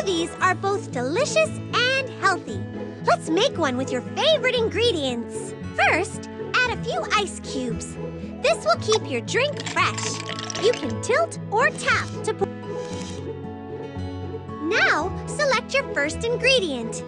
Smoothies are both delicious and healthy. Let's make one with your favorite ingredients. First, add a few ice cubes. This will keep your drink fresh. You can tilt or tap to pour. Now, select your first ingredient.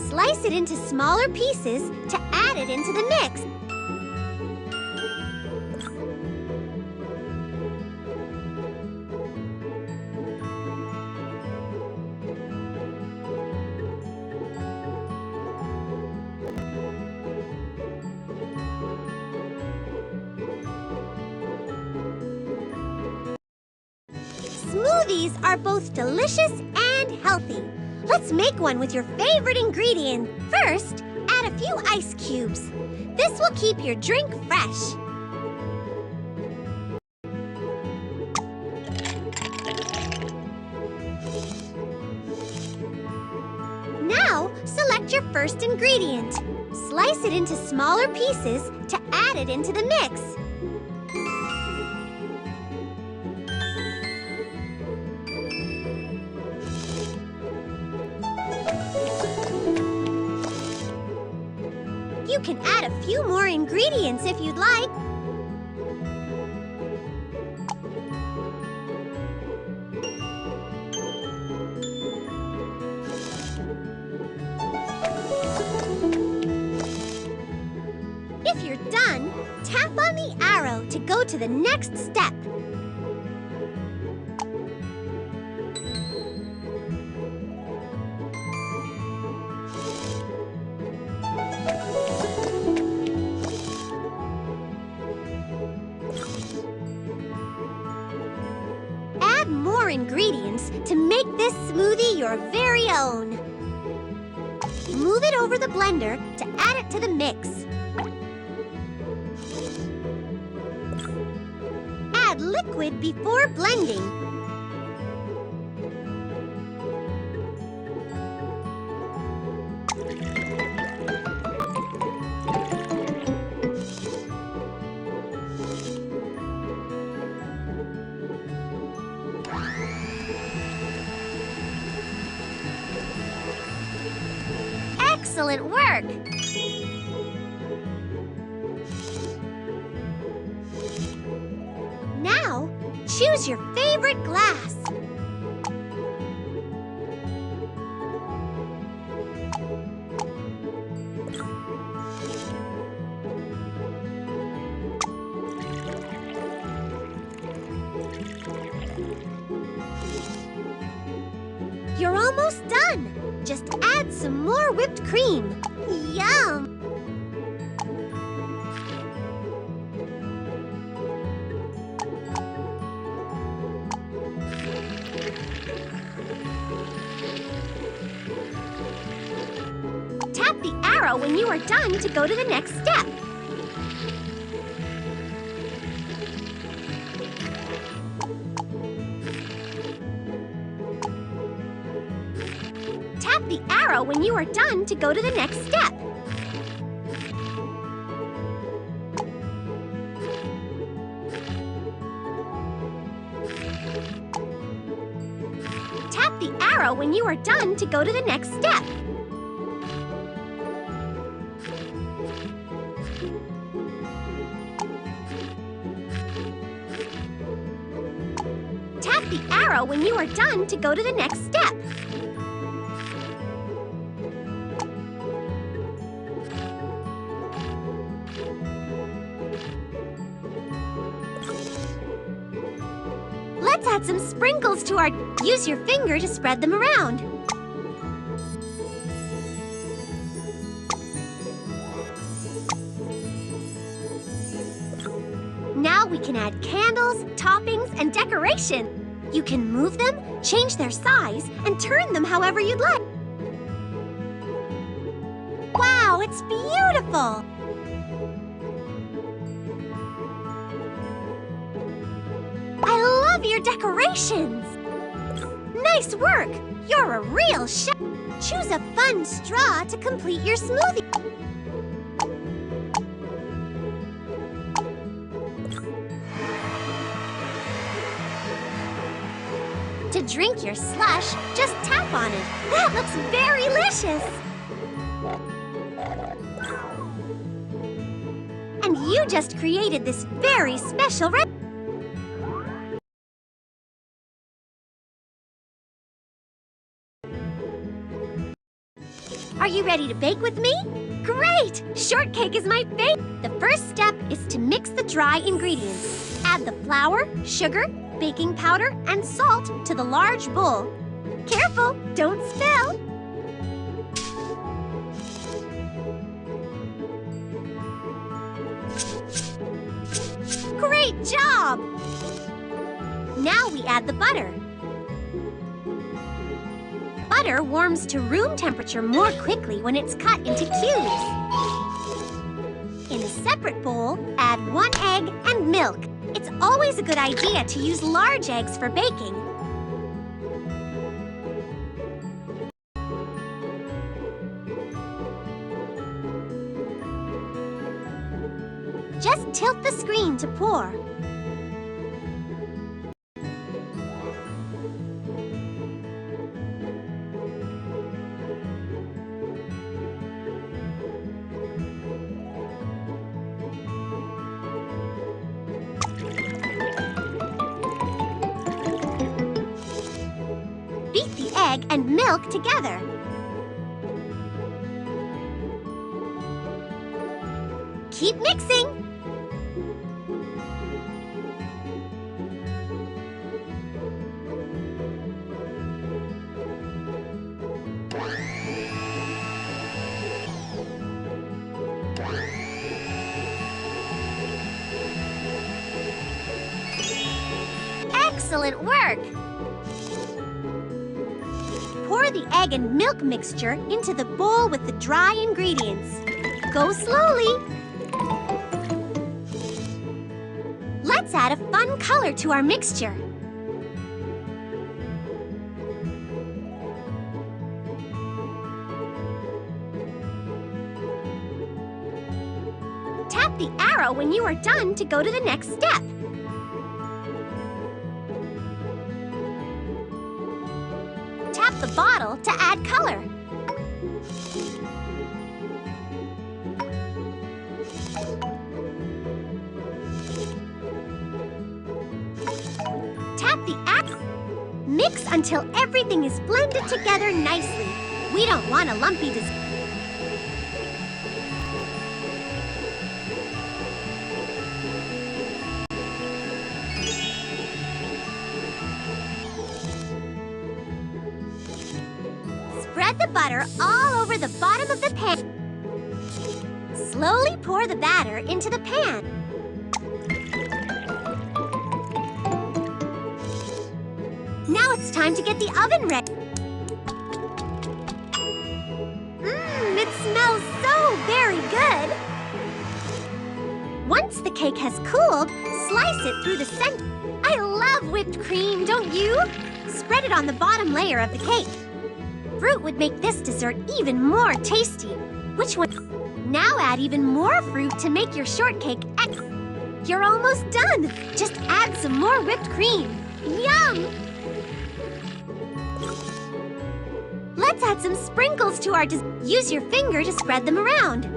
Slice it into smaller pieces to add it into the mix. Smoothies are both delicious and healthy. Let's make one with your favorite ingredient. First, add a few ice cubes. This will keep your drink fresh. Now, select your first ingredient. Slice it into smaller pieces to add it into the mix. You can add a few more ingredients if you'd like. If you're done, tap on the arrow to go to the next step. Add more ingredients to make this smoothie your very own. Move it over the blender to add it to the mix. Add liquid before blending. Excellent work! Now, choose your favorite glass. You're almost done. Just add some more whipped cream. Yum! Tap the arrow when you are done to go to the next step. Tap the arrow when you are done to go to the next step. Tap the arrow when you are done to go to the next step. Tap the arrow when you are done to go to the next step. Let's add some sprinkles to our... Use your finger to spread them around. Now we can add candles, toppings, and decoration. You can move them, change their size, and turn them however you'd like. Wow, it's beautiful! I love your decorations! Nice work! You're a real chef! Choose a fun straw to complete your smoothie. drink your slush, just tap on it. That looks very delicious. And you just created this very special recipe. Are you ready to bake with me? Great! Shortcake is my favorite. The first step is to mix the dry ingredients. Add the flour, sugar, baking powder, and salt to the large bowl. Careful, don't spill. Great job! Now we add the butter. Butter warms to room temperature more quickly when it's cut into cubes. In a separate bowl, add 1 egg and milk. It's always a good idea to use large eggs for baking. Just tilt the screen to pour. Beat the egg and milk together. Keep mixing. Excellent work! Pour the egg and milk mixture into the bowl with the dry ingredients. Go slowly. Let's add a fun color to our mixture. Tap the arrow when you are done to go to the next step. Tap the bottle to add color. Tap the arrow. Mix until everything is blended together nicely. We don't want a lumpy dessert. Spread the butter all over the bottom of the pan. Slowly pour the batter into the pan. Now it's time to get the oven ready. It smells so very good. Once the cake has cooled, slice it through the center. I love whipped cream, don't you? Spread it on the bottom layer of the cake. Fruit would make this dessert even more tasty. Which one? Now add even more fruit to make your shortcake excellent. You're almost done. Just add some more whipped cream. Yum! Let's add some sprinkles to our dessert. Use your finger to spread them around.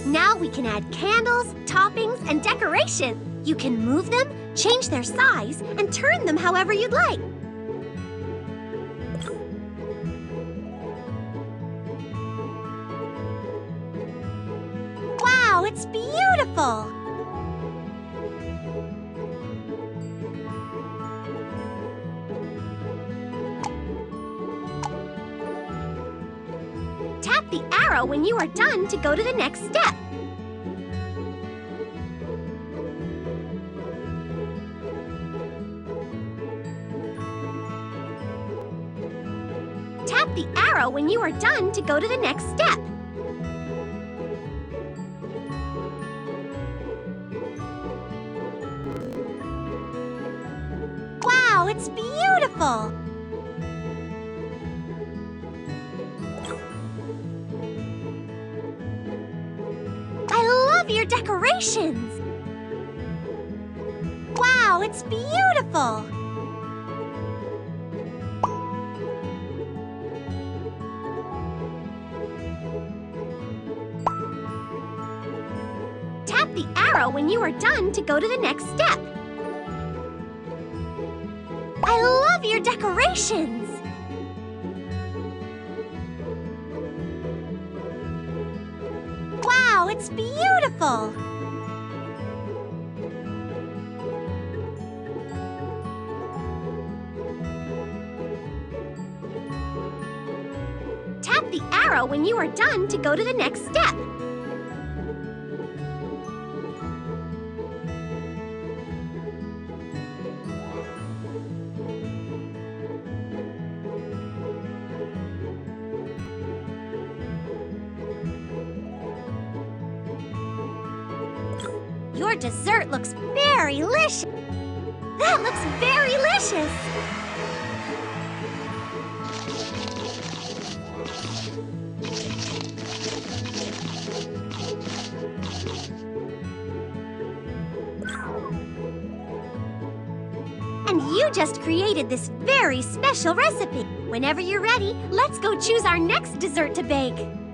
Now we can add candles, toppings, and decoration. You can move them, change their size, and turn them however you'd like. Wow, it's beautiful! Tap the arrow when you are done to go to the next step. Tap the arrow when you are done to go to the next step. Wow, it's beautiful! I love your decorations! Wow, it's beautiful! Tap the arrow when you are done to go to the next step. I love your decorations! Wow, it's beautiful! Tap the arrow when you are done to go to the next step. Your dessert looks very delicious. That looks very delicious. And you just created this very special recipe. Whenever you're ready, let's go choose our next dessert to bake.